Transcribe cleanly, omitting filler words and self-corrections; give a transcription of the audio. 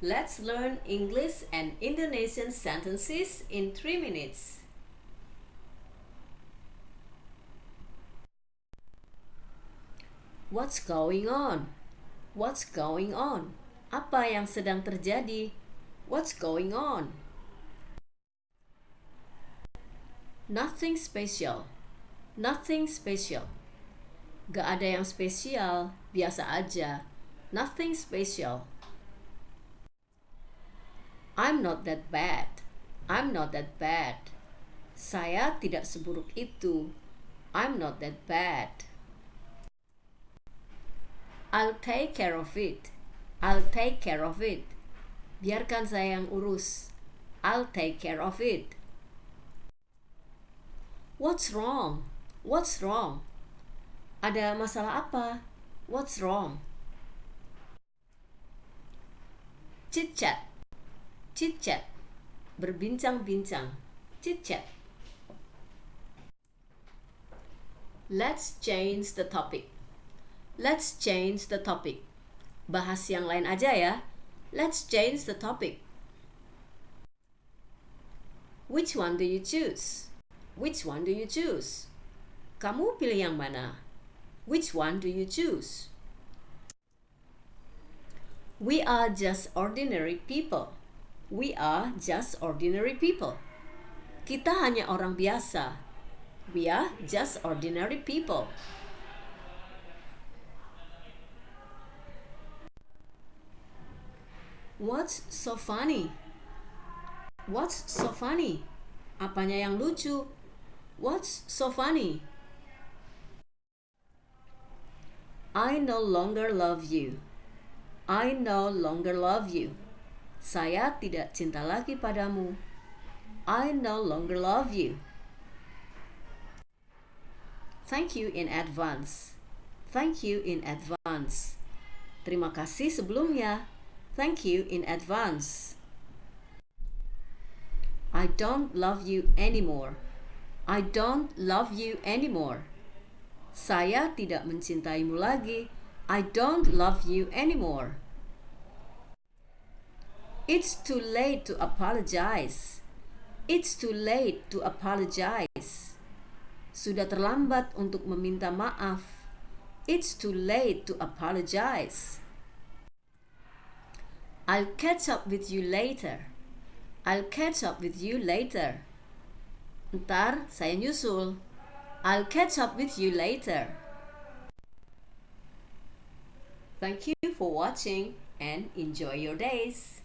Let's learn English and Indonesian sentences in 3 minutes. What's going on? What's going on? Apa yang sedang terjadi? What's going on? Nothing special. Nothing special. Gak ada yang spesial, biasa aja. Nothing special. I'm not that bad. I'm not that bad. Saya tidak seburuk itu. I'm not that bad. I'll take care of it. I'll take care of it. Biarkan saya yang urus. I'll take care of it. What's wrong? What's wrong? Ada masalah apa? What's wrong? Chit-chat. Chit-chat. Berbincang-bincang. Chit-chat. Let's change the topic. Let's change the topic. Bahas yang lain aja ya. Let's change the topic. Which one do you choose? Which one do you choose? Kamu pilih yang mana? Which one do you choose? We are just ordinary people. We are just ordinary people. Kita hanya orang biasa. We are just ordinary people. What's so funny? What's so funny? Apanya yang lucu? What's so funny? I no longer love you. I no longer love you. Saya tidak cinta lagi padamu. I no longer love you. Thank you in advance. Thank you in advance. Terima kasih sebelumnya. Thank you in advance. I don't love you anymore. I don't love you anymore. Saya tidak mencintaimu lagi. I don't love you anymore. It's too late to apologize. It's too late to apologize. Sudah terlambat untuk meminta maaf. It's too late to apologize. I'll catch up with you later. I'll catch up with you later. Ntar, saya nyusul. I'll catch up with you later. Thank you for watching and enjoy your days.